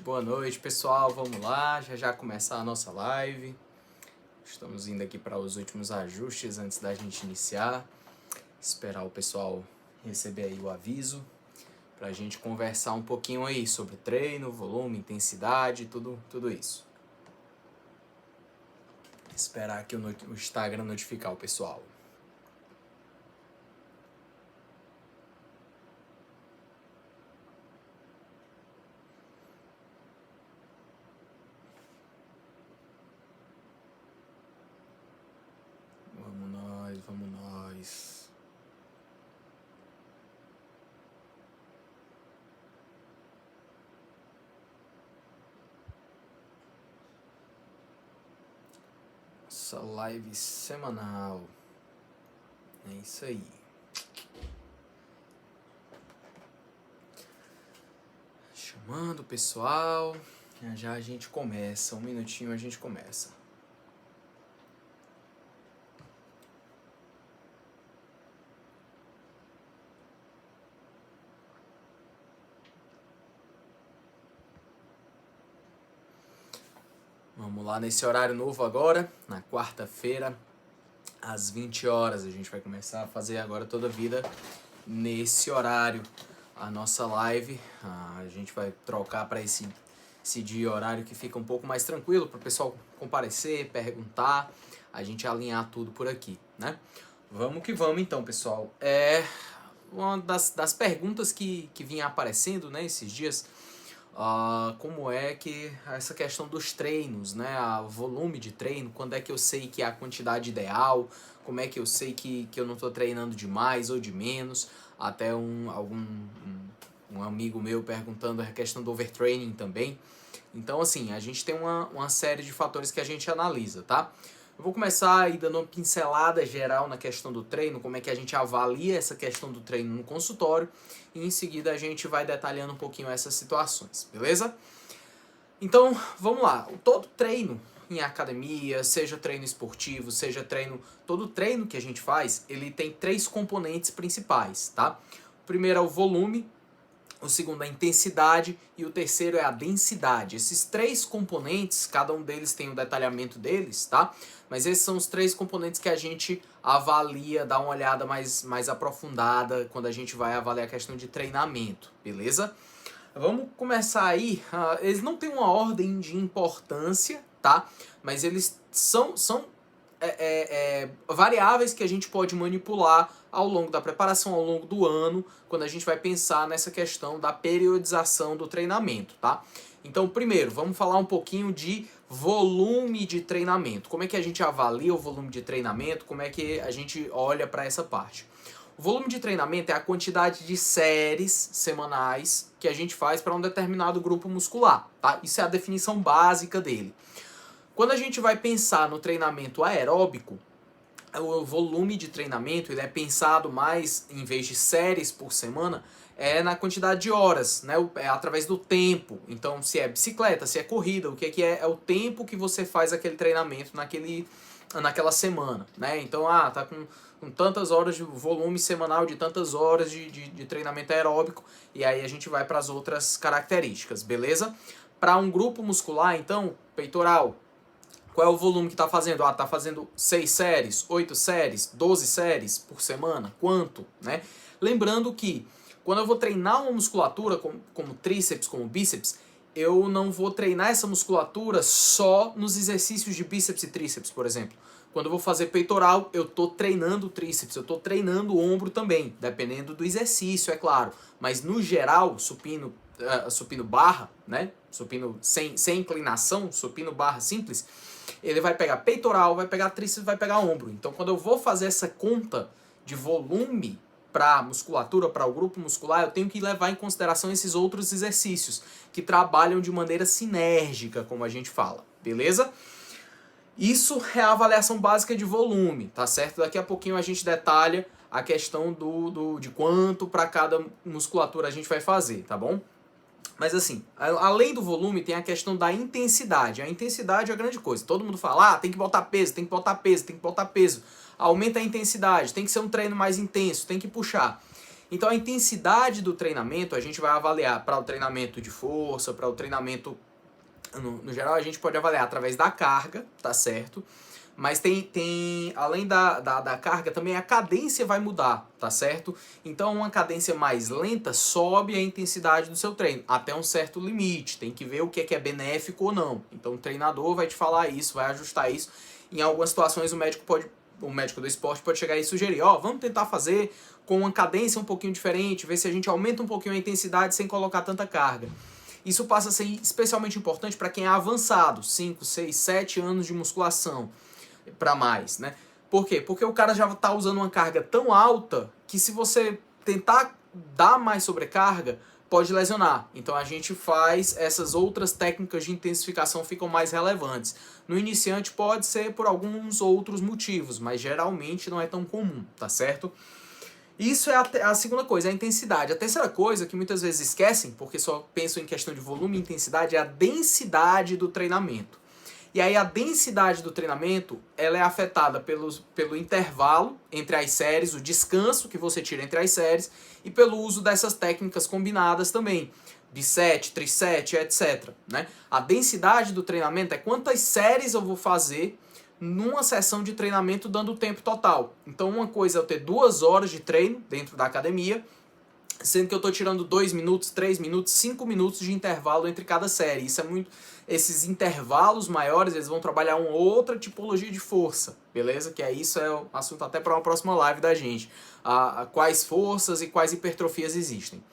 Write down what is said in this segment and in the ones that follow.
Boa noite, pessoal. Vamos lá, já começar a nossa live. Estamos indo aqui para os últimos ajustes antes da gente iniciar. Esperar o pessoal receber aí o aviso para a gente conversar um pouquinho aí sobre treino, volume, intensidade, tudo isso. Esperar aqui o Instagram notificar o pessoal. Vamos nós. Nossa live semanal. É isso aí. Chamando o pessoal. Já a gente começa. Um minutinho a gente começa. Vamos lá nesse horário novo agora, na quarta-feira, às 20 horas. A gente vai começar a fazer agora toda a vida nesse horário. A nossa live, a gente vai trocar para esse dia e horário que fica um pouco mais tranquilo para o pessoal comparecer, perguntar, a gente alinhar tudo por aqui, né? Vamos que vamos então, pessoal. Uma das perguntas que vinha aparecendo, né, esses dias, como é que essa questão dos treinos, né, o volume de treino, quando é que eu sei que é a quantidade ideal, como é que eu sei que eu não estou treinando de mais ou de menos, até um amigo meu perguntando a questão do overtraining também. Então, assim, a gente tem uma série de fatores que a gente analisa, tá? Eu vou começar aí dando uma pincelada geral na questão do treino, como é que a gente avalia essa questão do treino no consultório, e em seguida a gente vai detalhando um pouquinho essas situações, beleza? Então, vamos lá. Todo treino em academia, seja treino esportivo, seja todo treino que a gente faz, ele tem 3 componentes principais, tá? O primeiro é o volume, o segundo é a intensidade e o terceiro é a densidade. Esses 3 componentes, cada um deles tem o detalhamento deles, tá? Mas esses são os 3 componentes que a gente avalia, dá uma olhada mais aprofundada quando a gente vai avaliar a questão de treinamento, beleza? Vamos começar aí. Eles não têm uma ordem de importância, tá? Mas eles são variáveis que a gente pode manipular ao longo da preparação, ao longo do ano, quando a gente vai pensar nessa questão da periodização do treinamento, tá? Então, primeiro, vamos falar um pouquinho de volume de treinamento. Como é que a gente avalia o volume de treinamento? Como é que a gente olha para essa parte? O volume de treinamento é a quantidade de séries semanais que a gente faz para um determinado grupo muscular, tá? Isso é a definição básica dele. Quando a gente vai pensar no treinamento aeróbico, o volume de treinamento ele é pensado mais, em vez de séries por semana, na quantidade de horas, né? É através do tempo. Então, se é bicicleta, se é corrida, o que é? É o tempo que você faz aquele treinamento naquela semana, né? Então, tá com tantas horas de volume semanal, de tantas horas de treinamento aeróbico, e aí a gente vai para as outras características, beleza? Para um grupo muscular, então, peitoral, qual é o volume que está fazendo? Está fazendo 6 séries, 8 séries, 12 séries por semana? Quanto? Né? Lembrando que quando eu vou treinar uma musculatura, como tríceps, como bíceps, eu não vou treinar essa musculatura só nos exercícios de bíceps e tríceps, por exemplo. Quando eu vou fazer peitoral, eu estou treinando o tríceps, eu estou treinando o ombro também, dependendo do exercício, é claro. Mas no geral, supino barra, né? Supino sem inclinação, supino barra simples, ele vai pegar peitoral, vai pegar tríceps, vai pegar ombro. Então, quando eu vou fazer essa conta de volume para a musculatura, para o grupo muscular, eu tenho que levar em consideração esses outros exercícios que trabalham de maneira sinérgica, como a gente fala, beleza? Isso é a avaliação básica de volume, tá certo? Daqui a pouquinho a gente detalha a questão de quanto para cada musculatura a gente vai fazer, tá bom? Mas assim, além do volume, tem a questão da intensidade. A intensidade é a grande coisa. Todo mundo fala, tem que botar peso, tem que botar peso, tem que botar peso. Aumenta a intensidade, tem que ser um treino mais intenso, tem que puxar. Então a intensidade do treinamento a gente vai avaliar para o treinamento de força, para o treinamento no geral a gente pode avaliar através da carga, tá certo? Mas além da carga, também a cadência vai mudar, tá certo? Então uma cadência mais lenta sobe a intensidade do seu treino, até um certo limite, tem que ver o que é benéfico ou não. Então o treinador vai te falar isso, vai ajustar isso. Em algumas situações o médico do esporte pode chegar e sugerir, vamos tentar fazer com uma cadência um pouquinho diferente, ver se a gente aumenta um pouquinho a intensidade sem colocar tanta carga. Isso passa a ser especialmente importante para quem é avançado, 5, 6, 7 anos de musculação para mais, né? Por quê? Porque o cara já está usando uma carga tão alta que se você tentar dar mais sobrecarga, pode lesionar. Então a gente faz essas outras técnicas de intensificação ficam mais relevantes. No iniciante pode ser por alguns outros motivos, mas geralmente não é tão comum, tá certo? Isso é a segunda coisa, a intensidade. A terceira coisa que muitas vezes esquecem, porque só pensam em questão de volume e intensidade, é a densidade do treinamento. E aí a densidade do treinamento, ela é afetada pelo intervalo entre as séries, o descanso que você tira entre as séries, e pelo uso dessas técnicas combinadas também, bisete, trisete, etc. Né? A densidade do treinamento é quantas séries eu vou fazer numa sessão de treinamento dando o tempo total. Então uma coisa é eu ter 2 horas de treino dentro da academia, sendo que eu estou tirando 2 minutos, 3 minutos, 5 minutos de intervalo entre cada série. Isso é muito. Esses intervalos maiores, eles vão trabalhar uma outra tipologia de força, beleza? Que aí isso é um assunto até para uma próxima live da gente. Quais forças e quais hipertrofias existem.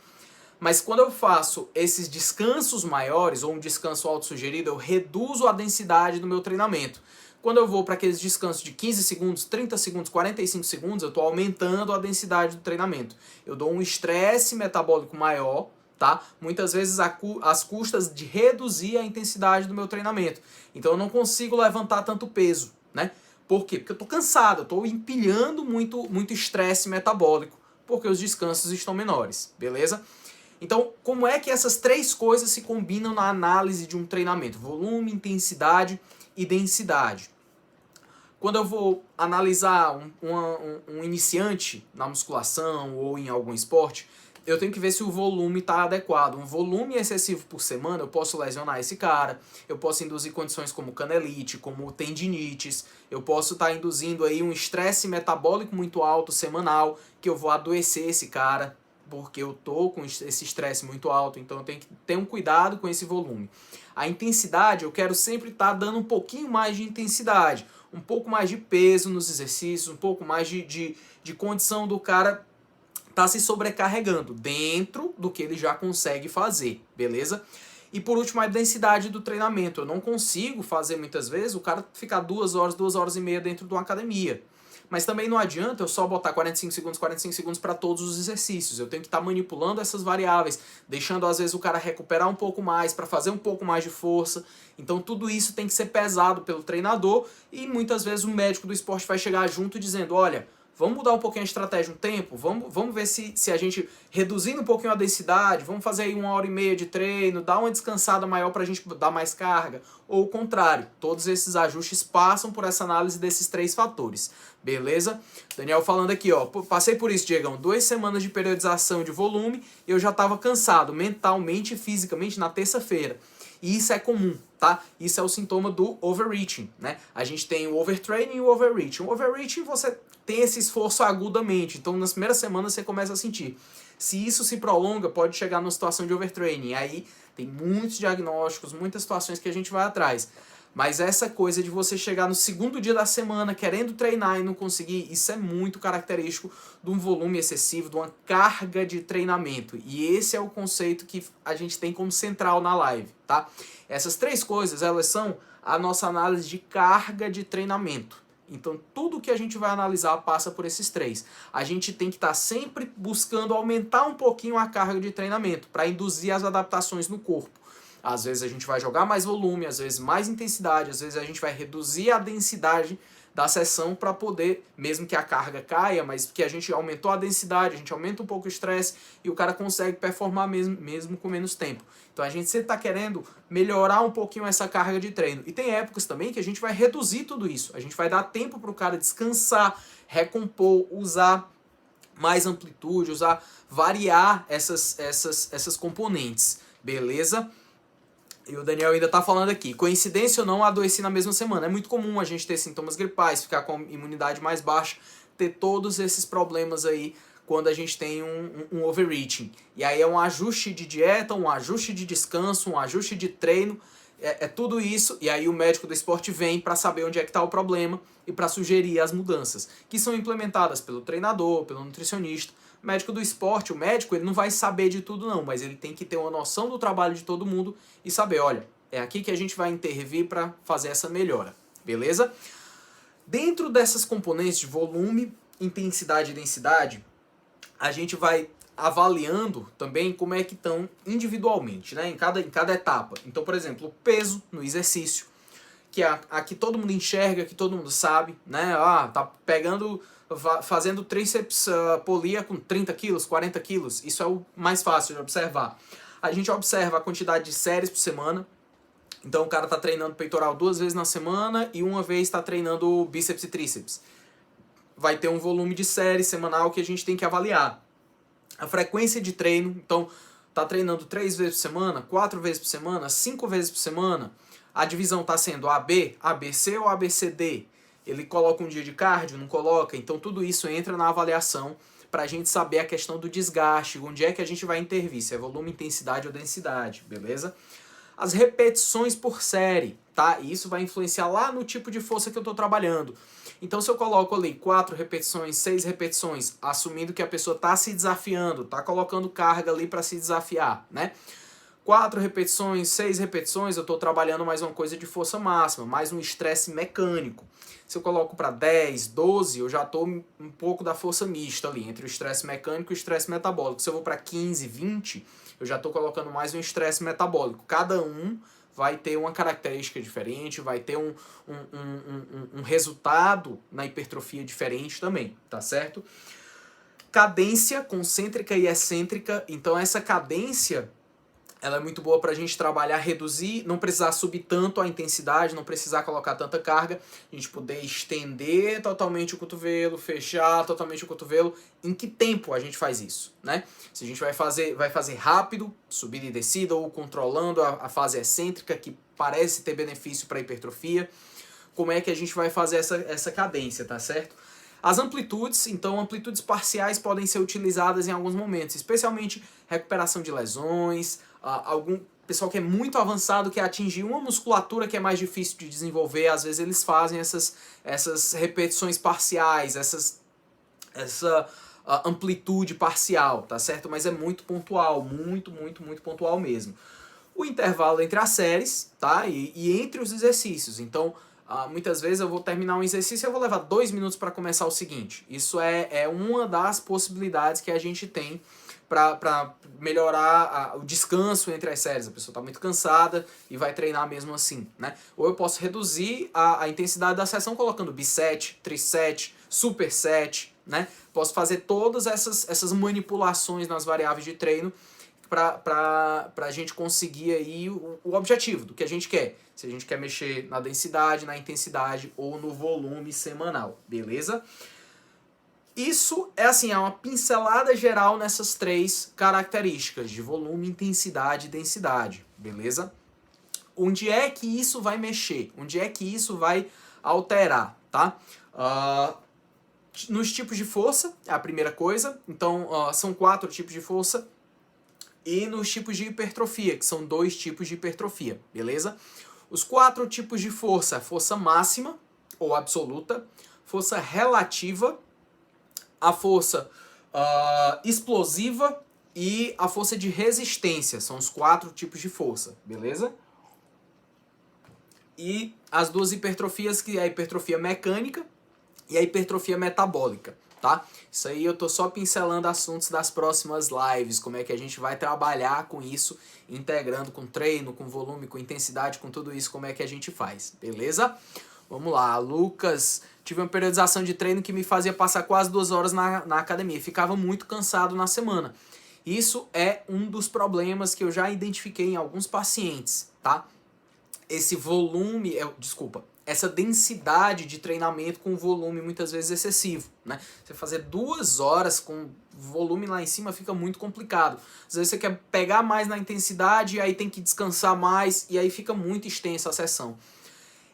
Mas quando eu faço esses descansos maiores, ou um descanso autossugerido, eu reduzo a densidade do meu treinamento. Quando eu vou para aqueles descansos de 15 segundos, 30 segundos, 45 segundos, eu estou aumentando a densidade do treinamento. Eu dou um estresse metabólico maior, tá? Muitas vezes às custas de reduzir a intensidade do meu treinamento. Então eu não consigo levantar tanto peso, né? Por quê? Porque eu estou cansado, eu estou empilhando muito estresse metabólico, porque os descansos estão menores, beleza? Então, como é que essas 3 coisas se combinam na análise de um treinamento? Volume, intensidade e densidade. Quando eu vou analisar um iniciante na musculação ou em algum esporte, eu tenho que ver se o volume está adequado. Um volume excessivo por semana, eu posso lesionar esse cara, eu posso induzir condições como canelite, como tendinites, eu posso estar induzindo aí um estresse metabólico muito alto semanal, que eu vou adoecer esse cara, porque eu tô com esse estresse muito alto, então eu tenho que ter um cuidado com esse volume. A intensidade, eu quero sempre estar dando um pouquinho mais de intensidade, um pouco mais de peso nos exercícios, um pouco mais de condição do cara estar se sobrecarregando dentro do que ele já consegue fazer, beleza? E por último, a densidade do treinamento. Eu não consigo fazer muitas vezes o cara ficar 2 horas, 2 horas e meia dentro de uma academia. Mas também não adianta eu só botar 45 segundos para todos os exercícios. Eu tenho que estar manipulando essas variáveis, deixando às vezes o cara recuperar um pouco mais, para fazer um pouco mais de força. Então tudo isso tem que ser pesado pelo treinador e muitas vezes o médico do esporte vai chegar junto dizendo, olha, vamos mudar um pouquinho a estratégia um tempo, vamos ver se a gente, reduzindo um pouquinho a densidade, vamos fazer aí 1 hora e meia de treino, dar uma descansada maior para a gente dar mais carga, ou o contrário, todos esses ajustes passam por essa análise desses 3 fatores, beleza? Daniel falando aqui, ó, passei por isso, Diegão, 2 semanas de periodização de volume e eu já estava cansado, mentalmente e fisicamente, na terça-feira. E isso é comum, tá? Isso é o sintoma do overreaching, né? A gente tem o overtraining e o overreaching. O overreaching você tem esse esforço agudamente, então nas primeiras semanas você começa a sentir. Se isso se prolonga, pode chegar numa situação de overtraining. Aí tem muitos diagnósticos, muitas situações que a gente vai atrás. Mas essa coisa de você chegar no 2º dia da semana querendo treinar e não conseguir, isso é muito característico de um volume excessivo, de uma carga de treinamento. E esse é o conceito que a gente tem como central na live, tá? Essas 3 coisas, elas são a nossa análise de carga de treinamento. Então, tudo que a gente vai analisar passa por esses 3. A gente tem que estar sempre buscando aumentar um pouquinho a carga de treinamento para induzir as adaptações no corpo. Às vezes a gente vai jogar mais volume, às vezes mais intensidade, às vezes a gente vai reduzir a densidade da sessão para poder, mesmo que a carga caia, mas que a gente aumentou a densidade, a gente aumenta um pouco o estresse e o cara consegue performar mesmo com menos tempo. Então a gente sempre está querendo melhorar um pouquinho essa carga de treino. E tem épocas também que a gente vai reduzir tudo isso. A gente vai dar tempo para o cara descansar, recompor, usar mais amplitude, variar essas componentes, beleza? E o Daniel ainda tá falando aqui, coincidência ou não, adoeci na mesma semana. É muito comum a gente ter sintomas gripais, ficar com imunidade mais baixa, ter todos esses problemas aí quando a gente tem um overreaching. E aí é um ajuste de dieta, um ajuste de descanso, um ajuste de treino, é tudo isso, e aí o médico do esporte vem para saber onde é que está o problema e para sugerir as mudanças, que são implementadas pelo treinador, pelo nutricionista. O médico do esporte, o médico, ele não vai saber de tudo não, mas ele tem que ter uma noção do trabalho de todo mundo e saber, olha, é aqui que a gente vai intervir para fazer essa melhora, beleza? Dentro dessas componentes de volume, intensidade e densidade, a gente vai avaliando também como é que estão individualmente, né? Em cada etapa. Então, por exemplo, o peso no exercício, que é aqui todo mundo enxerga, que todo mundo sabe, né? Tá fazendo tríceps polia com 30 quilos, 40 quilos. Isso é o mais fácil de observar. A gente observa a quantidade de séries por semana. Então o cara tá treinando peitoral 2 vezes na semana e uma vez está treinando bíceps e tríceps. Vai ter um volume de série semanal que a gente tem que avaliar. A frequência de treino, então tá treinando 3 vezes por semana, 4 vezes por semana, 5 vezes por semana. A divisão tá sendo AB, ABC ou ABCD. Ele coloca um dia de cardio, não coloca? Então tudo isso entra na avaliação para a gente saber a questão do desgaste, onde é que a gente vai intervir, se é volume, intensidade ou densidade, beleza? As repetições por série, tá? E isso vai influenciar lá no tipo de força que eu estou trabalhando. Então se eu coloco ali 4 repetições, 6 repetições, assumindo que a pessoa está se desafiando, está colocando carga ali para se desafiar, né? 4 repetições, 6 repetições, eu estou trabalhando mais uma coisa de força máxima, mais um estresse mecânico. Se eu coloco para 10, 12, eu já estou um pouco da força mista ali, entre o estresse mecânico e o estresse metabólico. Se eu vou para 15, 20, eu já estou colocando mais um estresse metabólico. Cada um vai ter uma característica diferente, vai ter um resultado na hipertrofia diferente também, tá certo? Cadência concêntrica e excêntrica. Então essa cadência, ela é muito boa para a gente trabalhar, reduzir, não precisar subir tanto a intensidade, não precisar colocar tanta carga, a gente poder estender totalmente o cotovelo, fechar totalmente o cotovelo. Em que tempo a gente faz isso, né? Se a gente vai fazer rápido, subida e descida, ou controlando a fase excêntrica, que parece ter benefício para a hipertrofia, como é que a gente vai fazer essa cadência, tá certo? As amplitudes, então amplitudes parciais podem ser utilizadas em alguns momentos, especialmente recuperação de lesões, algum pessoal que é muito avançado, quer atingir uma musculatura que é mais difícil de desenvolver, às vezes eles fazem essas repetições parciais, essa amplitude parcial, tá certo? Mas é muito pontual, muito pontual mesmo. O intervalo entre as séries, tá? E entre os exercícios, então muitas vezes eu vou terminar um exercício e eu vou levar 2 minutos para começar o seguinte. Isso é uma das possibilidades que a gente tem para melhorar o descanso entre as séries. A pessoa está muito cansada e vai treinar mesmo assim, né? Ou eu posso reduzir a intensidade da sessão colocando biset, triset, superset, né? Posso fazer todas essas manipulações nas variáveis de treino para a gente conseguir aí o objetivo do que a gente quer. Se a gente quer mexer na densidade, na intensidade ou no volume semanal, beleza? Isso é assim, é uma pincelada geral nessas 3 características de volume, intensidade e densidade, beleza? Onde é que isso vai mexer? Onde é que isso vai alterar, tá? Nos tipos de força, é a primeira coisa. Então, são 4 tipos de força. E nos tipos de hipertrofia, que são 2 tipos de hipertrofia, beleza? Os 4 tipos de força: força máxima ou absoluta, força relativa, a força explosiva e a força de resistência. São os 4 tipos de força, beleza? E as 2 hipertrofias, que é a hipertrofia mecânica e a hipertrofia metabólica, tá? Isso aí eu tô só pincelando assuntos das próximas lives, como é que a gente vai trabalhar com isso, integrando com treino, com volume, com intensidade, com tudo isso, como é que a gente faz, beleza? Vamos lá, Lucas, tive uma periodização de treino que me fazia passar quase 2 horas na academia, ficava muito cansado na semana. Isso é um dos problemas que eu já identifiquei em alguns pacientes, tá? Esse volume, essa densidade de treinamento com volume muitas vezes excessivo, né? Você fazer 2 horas com volume lá em cima fica muito complicado. Às vezes você quer pegar mais na intensidade e aí tem que descansar mais e aí fica muito extensa a sessão.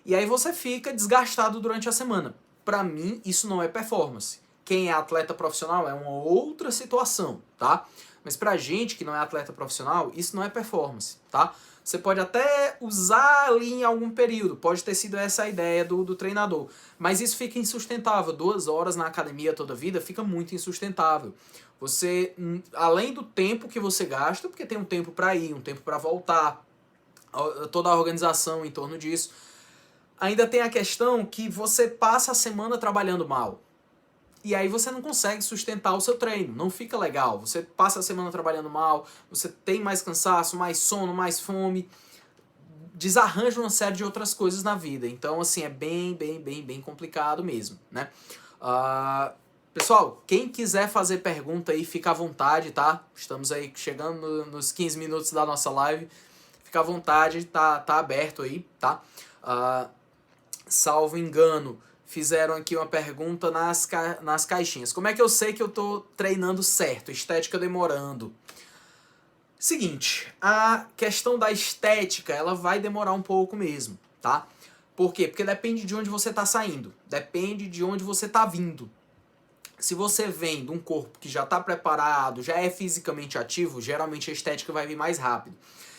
E aí você fica desgastado durante a semana. Para mim, isso não é performance. Quem é atleta profissional é uma outra situação, tá? Mas pra gente que não é atleta profissional, isso não é performance, tá? Você pode até usar ali em algum período, pode ter sido essa a ideia do treinador, mas isso fica insustentável. 2 horas na academia toda a vida fica muito insustentável. Você, além do tempo que você gasta, porque tem um tempo para ir, um tempo para voltar, toda a organização em torno disso, ainda tem a questão que você passa a semana trabalhando mal. E aí você não consegue sustentar o seu treino, não fica legal. Você passa a semana trabalhando mal, você tem mais cansaço, mais sono, mais fome, desarranja uma série de outras coisas na vida. Então, assim, é bem complicado mesmo, né? Pessoal, quem quiser fazer pergunta aí, fica à vontade, tá? Estamos aí chegando nos 15 minutos da nossa live. Fica à vontade, tá aberto aí, tá? Salvo engano, fizeram aqui uma pergunta nas caixinhas. Como é que eu sei que eu tô treinando certo? Estética demorando. Seguinte, a questão da estética, ela vai demorar um pouco mesmo, tá? Por quê? Porque depende de onde você tá saindo. Depende de onde você tá vindo. Se você vem de um corpo que já tá preparado, já é fisicamente ativo, geralmente a estética vai vir mais rápido.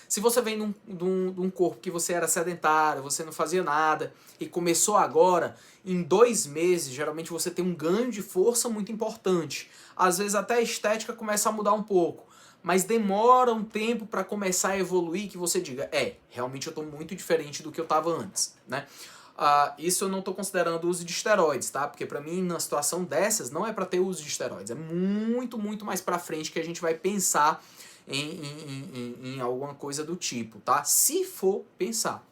Se você vem de um corpo que você era sedentário, você não fazia nada e começou agora, em 2 meses, geralmente você tem um ganho de força muito importante. Às vezes até a estética começa a mudar um pouco, mas demora um tempo para começar a evoluir que você diga, realmente eu estou muito diferente do que eu estava antes, né? Isso eu não estou considerando o uso de esteroides, tá? Porque para mim, na situação dessas, não é para ter uso de esteroides. É muito mais para frente que a gente vai pensar em alguma coisa do tipo, tá? Se for pensar.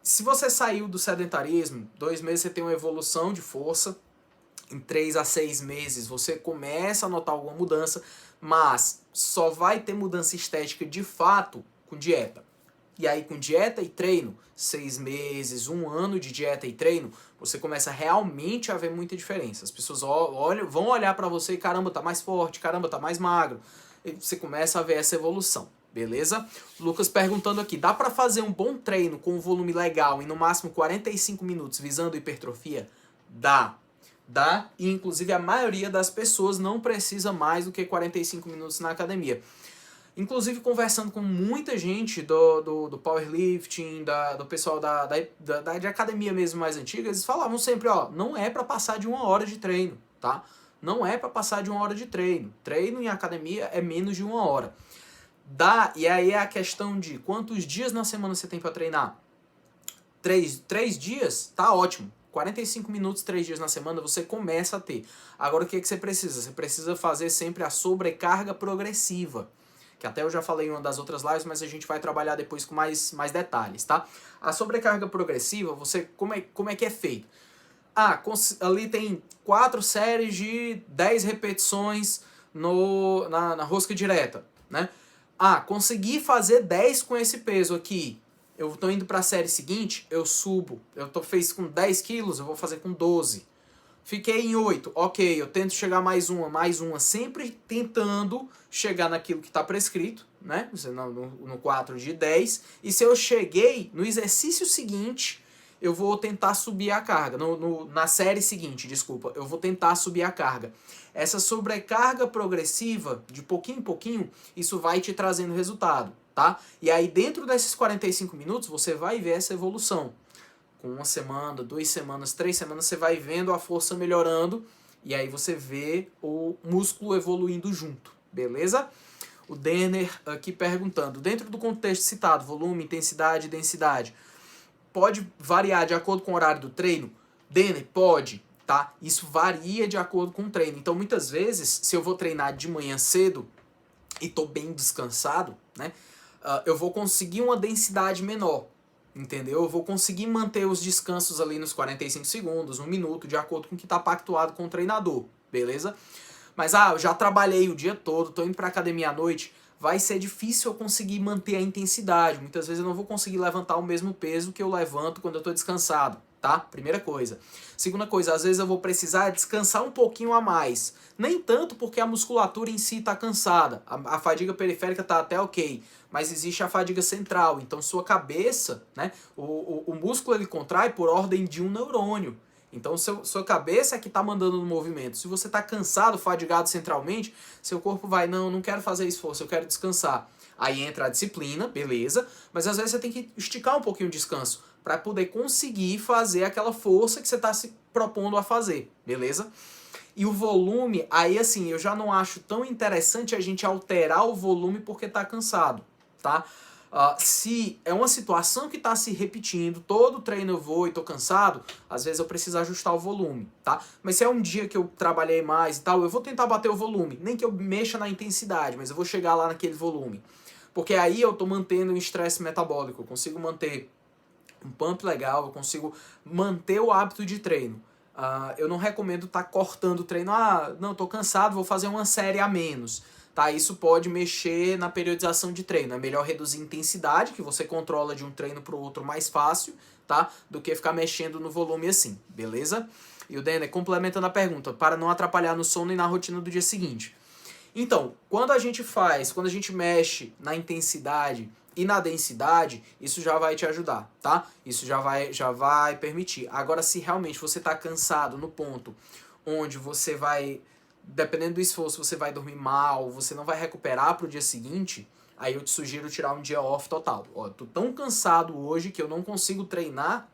Se você saiu do sedentarismo, 2 meses você tem uma evolução de força, em 3 a 6 meses você começa a notar alguma mudança, mas só vai ter mudança estética de fato com dieta. E aí com dieta e treino, 6 meses, 1 ano de dieta e treino, você começa realmente a ver muita diferença. As pessoas vão olhar pra você e caramba, tá mais forte, caramba, tá mais magro. E você começa a ver essa evolução, beleza? Lucas perguntando aqui, dá pra fazer um bom treino com um volume legal em no máximo 45 minutos visando hipertrofia? Dá, e inclusive a maioria das pessoas não precisa mais do que 45 minutos na academia. Inclusive conversando com muita gente do powerlifting, do pessoal de academia mesmo mais antiga, eles falavam sempre, não é pra passar de 1 hora de treino, tá? Não é pra passar de 1 hora de treino. Treino em academia é menos de 1 hora. E aí é a questão de quantos dias na semana você tem pra treinar? 3 dias? Tá ótimo. 45 minutos, 3 dias na semana, você começa a ter. Agora o que você precisa? Você precisa fazer sempre a sobrecarga progressiva. Que até eu já falei em uma das outras lives, mas a gente vai trabalhar depois com mais detalhes, tá? A sobrecarga progressiva, como é que é feito? Ali tem 4 séries de 10 repetições na rosca direta, né? Consegui fazer 10 com esse peso aqui. Eu tô indo para a série seguinte, eu subo. Fez com 10 quilos, eu vou fazer com 12. Fiquei em 8, ok, eu tento chegar mais uma, sempre tentando chegar naquilo que está prescrito, né? No 4 de 10. E se eu cheguei, no exercício seguinte, eu vou tentar subir a carga. Na série seguinte, desculpa, eu vou tentar subir a carga. Essa sobrecarga progressiva, de pouquinho em pouquinho, isso vai te trazendo resultado, tá? E aí dentro desses 45 minutos, você vai ver essa evolução. Com 1 semana, 2 semanas, 3 semanas, você vai vendo a força melhorando e aí você vê o músculo evoluindo junto, beleza? O Denner aqui perguntando, dentro do contexto citado, volume, intensidade, densidade, pode variar de acordo com o horário do treino? Denner, pode, tá? Isso varia de acordo com o treino. Então, muitas vezes, se eu vou treinar de manhã cedo e tô bem descansado, né? Eu vou conseguir uma densidade menor. Entendeu? Eu vou conseguir manter os descansos ali nos 45 segundos, 1 minuto, de acordo com o que está pactuado com o treinador, beleza? Mas, eu já trabalhei o dia todo, tô indo pra academia à noite, vai ser difícil eu conseguir manter a intensidade. Muitas vezes eu não vou conseguir levantar o mesmo peso que eu levanto quando eu estou descansado, tá? Primeira coisa. Segunda coisa, às vezes eu vou precisar descansar um pouquinho a mais. Nem tanto porque a musculatura em si está cansada. A fadiga periférica está até ok, mas existe a fadiga central. Então sua cabeça, né? O músculo ele contrai por ordem de um neurônio. Então, sua cabeça é que está mandando no movimento. Se você está cansado, fadigado centralmente, seu corpo vai, não quero fazer esforço, eu quero descansar. Aí entra a disciplina, beleza, mas às vezes você tem que esticar um pouquinho o descanso para poder conseguir fazer aquela força que você está se propondo a fazer, beleza? E o volume, aí assim, eu já não acho tão interessante a gente alterar o volume porque está cansado, tá? Se é uma situação que está se repetindo, todo treino eu vou e estou cansado, às vezes eu preciso ajustar o volume, tá? Mas se é um dia que eu trabalhei mais e tal, eu vou tentar bater o volume, nem que eu mexa na intensidade, mas eu vou chegar lá naquele volume. Porque aí eu estou mantendo um estresse metabólico, eu consigo manter um pump legal, eu consigo manter o hábito de treino. Eu não recomendo estar cortando o treino, não, estou cansado, vou fazer uma série a menos. Tá, isso pode mexer na periodização de treino. É melhor reduzir a intensidade, que você controla de um treino para o outro mais fácil, tá? Do que ficar mexendo no volume assim, beleza? E o Denner, complementando a pergunta, para não atrapalhar no sono e na rotina do dia seguinte. Então, quando a gente mexe na intensidade e na densidade, isso já vai te ajudar, tá? Isso já vai permitir. Agora, se realmente você está cansado no ponto onde você vai, dependendo do esforço, você vai dormir mal, você não vai recuperar para o dia seguinte, aí eu te sugiro tirar um dia off total. Ó, tô tão cansado hoje que eu não consigo treinar,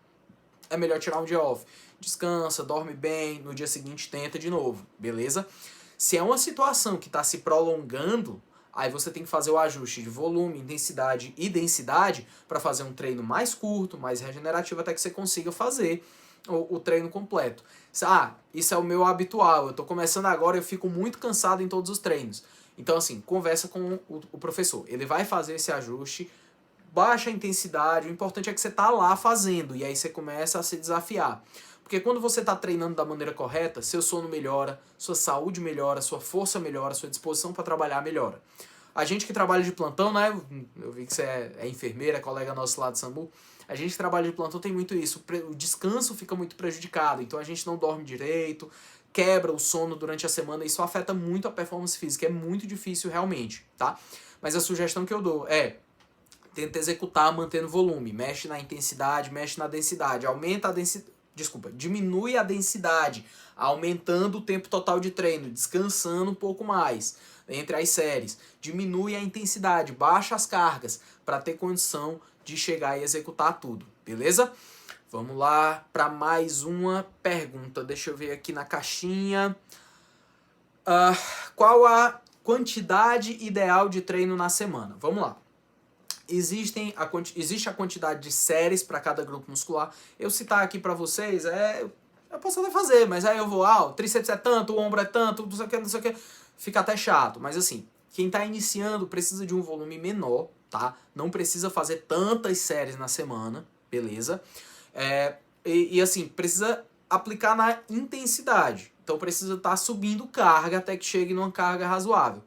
é melhor tirar um dia off. Descansa, dorme bem, no dia seguinte tenta de novo, beleza? Se é uma situação que está se prolongando, aí você tem que fazer o ajuste de volume, intensidade e densidade para fazer um treino mais curto, mais regenerativo, até que você consiga fazer o treino completo. Isso é o meu habitual, eu estou começando agora, eu fico muito cansado em todos os treinos. Então, assim, conversa com o professor. Ele vai fazer esse ajuste, baixa a intensidade, o importante é que você está lá fazendo, e aí você começa a se desafiar. Porque quando você está treinando da maneira correta, seu sono melhora, sua saúde melhora, sua força melhora, sua disposição para trabalhar melhora. A gente que trabalha de plantão, né? Eu vi que você é enfermeira, é colega nosso lá de SAMU. A gente que trabalha de plantão tem muito isso. O descanso fica muito prejudicado, então a gente não dorme direito, quebra o sono durante a semana, e isso afeta muito a performance física. É muito difícil realmente, tá? Mas a sugestão que eu dou é: tenta executar mantendo volume, mexe na intensidade, mexe na densidade, aumenta a densidade. Diminui a densidade, aumentando o tempo total de treino, descansando um pouco mais entre as séries. Diminui a intensidade, baixa as cargas, para ter condição de chegar e executar tudo, beleza? Vamos lá para mais uma pergunta. Deixa eu ver aqui na caixinha. Qual a quantidade ideal de treino na semana? Vamos lá. Existe a quantidade de séries para cada grupo muscular. Eu citar aqui para vocês, eu posso até fazer, mas aí eu vou, o tríceps é tanto, o ombro é tanto, não sei o que, fica até chato. Mas assim, quem está iniciando precisa de um volume menor, tá? Não precisa fazer tantas séries na semana, beleza? E assim, precisa aplicar na intensidade. Então precisa estar subindo carga até que chegue numa carga razoável.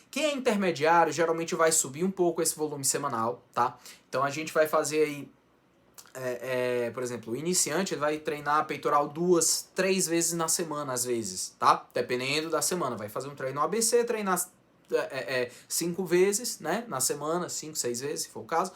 Quem é intermediário geralmente vai subir um pouco esse volume semanal, tá? Então a gente vai fazer aí, por exemplo, o iniciante vai treinar peitoral 2, 3 vezes na semana às vezes, tá? Dependendo da semana. Vai fazer um treino ABC, treinar 5 vezes, né? Na semana, 5, 6 vezes, se for o caso.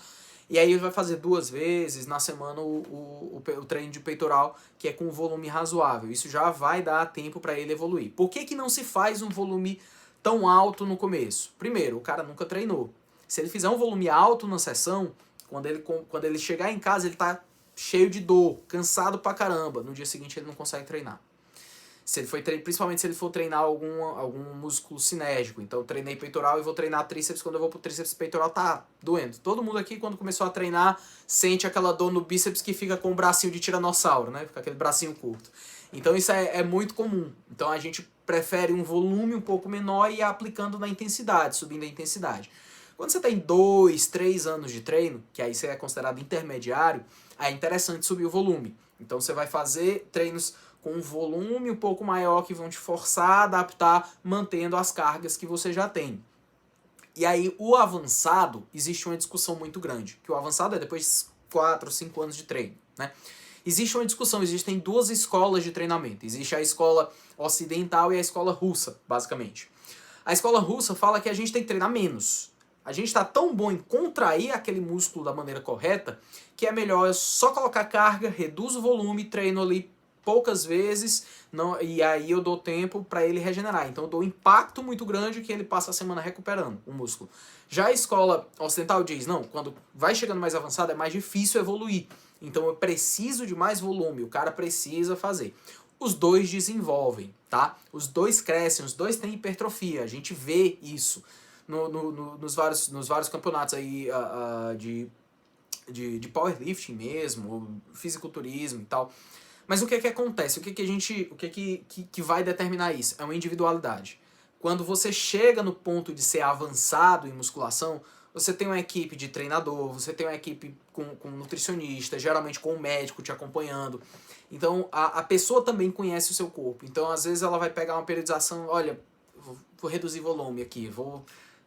E aí ele vai fazer 2 vezes na semana o treino de peitoral, que é com um volume razoável. Isso já vai dar tempo para ele evoluir. Por que não se faz um volume tão alto no começo? Primeiro, o cara nunca treinou. Se ele fizer um volume alto na sessão, quando ele chegar em casa, ele tá cheio de dor, cansado pra caramba. No dia seguinte ele não consegue treinar. Principalmente se ele for treinar algum músculo sinérgico. Então eu treinei peitoral e vou treinar tríceps, quando eu vou pro tríceps peitoral tá doendo. Todo mundo aqui, quando começou a treinar, sente aquela dor no bíceps que fica com o bracinho de tiranossauro, né? Fica aquele bracinho curto. Então isso é muito comum. Então a gente prefere um volume um pouco menor e ir aplicando na intensidade, subindo a intensidade. Quando você tem 2, 3 anos de treino, que aí você é considerado intermediário, é interessante subir o volume. Então você vai fazer treinos com um volume um pouco maior que vão te forçar a adaptar, mantendo as cargas que você já tem. E aí, o avançado, existe uma discussão muito grande, que o avançado é depois de 4, 5 anos de treino, né? Existe uma discussão, existem duas escolas de treinamento. Existe a escola ocidental e a escola russa, basicamente. A escola russa fala que a gente tem que treinar menos. A gente está tão bom em contrair aquele músculo da maneira correta que é melhor só colocar carga, reduz o volume, treino ali poucas vezes, não, e aí eu dou tempo para ele regenerar. Então eu dou um impacto muito grande que ele passa a semana recuperando o músculo. Já a escola ocidental diz, não, quando vai chegando mais avançado é mais difícil evoluir. Então eu preciso de mais volume, o cara precisa fazer. Os dois desenvolvem, tá? Os dois crescem, os dois têm hipertrofia, a gente vê isso nos vários campeonatos aí de powerlifting mesmo, fisiculturismo e tal. Mas o que acontece? O que vai determinar isso? É uma individualidade. Quando você chega no ponto de ser avançado em musculação, você tem uma equipe de treinador, você tem uma equipe com nutricionista, geralmente com um médico te acompanhando. Então, a pessoa também conhece o seu corpo. Então, às vezes, ela vai pegar uma periodização, olha, vou reduzir volume aqui,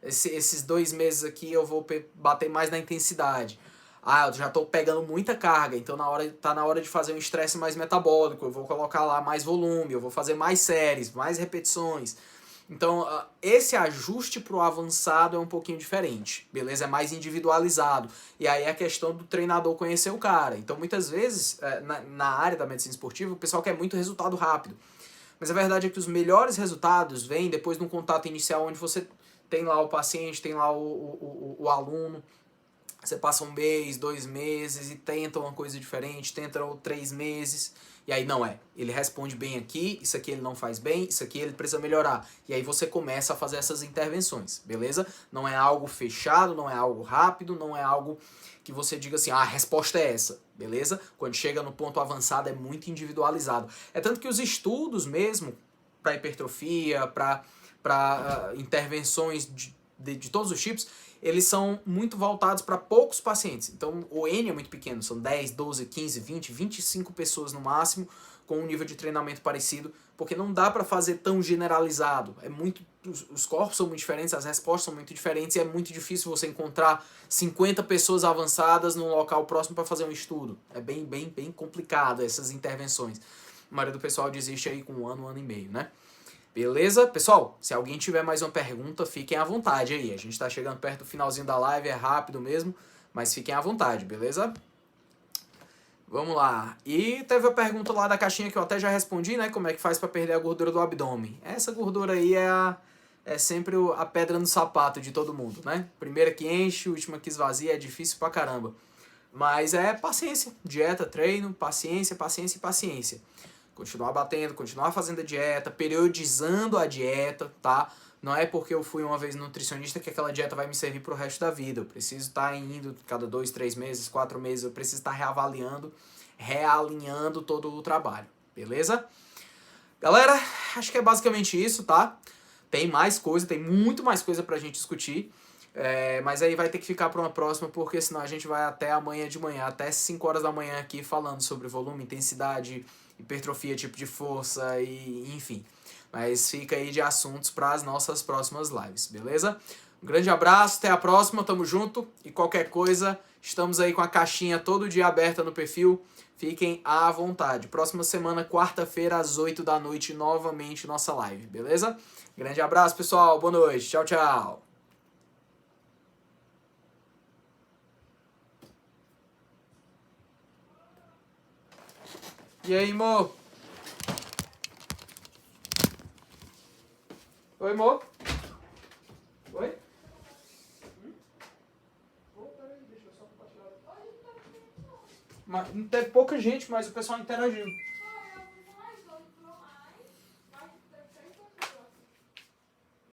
esses 2 meses aqui eu vou bater mais na intensidade. Ah, eu já estou pegando muita carga, então tá na hora de fazer um estresse mais metabólico, eu vou colocar lá mais volume, eu vou fazer mais séries, mais repetições. Então, esse ajuste para o avançado é um pouquinho diferente, beleza? É mais individualizado. E aí é a questão do treinador conhecer o cara. Então, muitas vezes, na área da medicina esportiva, o pessoal quer muito resultado rápido. Mas a verdade é que os melhores resultados vêm depois de um contato inicial onde você tem lá o paciente, tem lá o aluno. Você passa 1 mês, 2 meses e tenta uma coisa diferente, tenta 3 meses, e aí não é. Ele responde bem aqui, isso aqui ele não faz bem, isso aqui ele precisa melhorar. E aí você começa a fazer essas intervenções, beleza? Não é algo fechado, não é algo rápido, não é algo que você diga assim, a resposta é essa, beleza? Quando chega no ponto avançado é muito individualizado. É tanto que os estudos mesmo, para hipertrofia, para intervenções de todos os tipos, eles são muito voltados para poucos pacientes. Então o N é muito pequeno, são 10, 12, 15, 20, 25 pessoas no máximo com um nível de treinamento parecido, porque não dá para fazer tão generalizado. Os corpos são muito diferentes, as respostas são muito diferentes e é muito difícil você encontrar 50 pessoas avançadas num local próximo para fazer um estudo. É bem complicado essas intervenções. A maioria do pessoal desiste aí com 1 ano e meio, né? Beleza? Pessoal, se alguém tiver mais uma pergunta, fiquem à vontade aí. A gente tá chegando perto do finalzinho da live, é rápido mesmo, mas fiquem à vontade, beleza? Vamos lá. E teve a pergunta lá da caixinha que eu até já respondi, né? Como é que faz para perder a gordura do abdômen? Essa gordura aí é sempre a pedra no sapato de todo mundo, né? Primeira que enche, última que esvazia, é difícil pra caramba. Mas é paciência, dieta, treino, paciência, paciência e paciência. Continuar batendo, continuar fazendo a dieta, periodizando a dieta, tá? Não é porque eu fui uma vez nutricionista que aquela dieta vai me servir pro resto da vida. Eu preciso estar indo cada 2, 3 meses, 4 meses, eu preciso estar reavaliando, realinhando todo o trabalho, beleza? Galera, acho que é basicamente isso, tá? Tem mais coisa, tem muito mais coisa pra gente discutir. Mas aí vai ter que ficar para uma próxima, porque senão a gente vai até amanhã de manhã, até 5 horas da manhã aqui falando sobre volume, intensidade, hipertrofia, tipo de força e enfim. Mas fica aí de assuntos para as nossas próximas lives, beleza? Um grande abraço, até a próxima, tamo junto e qualquer coisa, estamos aí com a caixinha todo dia aberta no perfil, fiquem à vontade. Próxima semana, quarta-feira, às 8 da noite, novamente nossa live, beleza? Grande abraço, pessoal, boa noite, tchau, tchau! E aí, Mo? Oi, Mo? Oi? Peraí, deixa eu só compartilhar. Mas, teve pouca gente, mas o pessoal interagiu.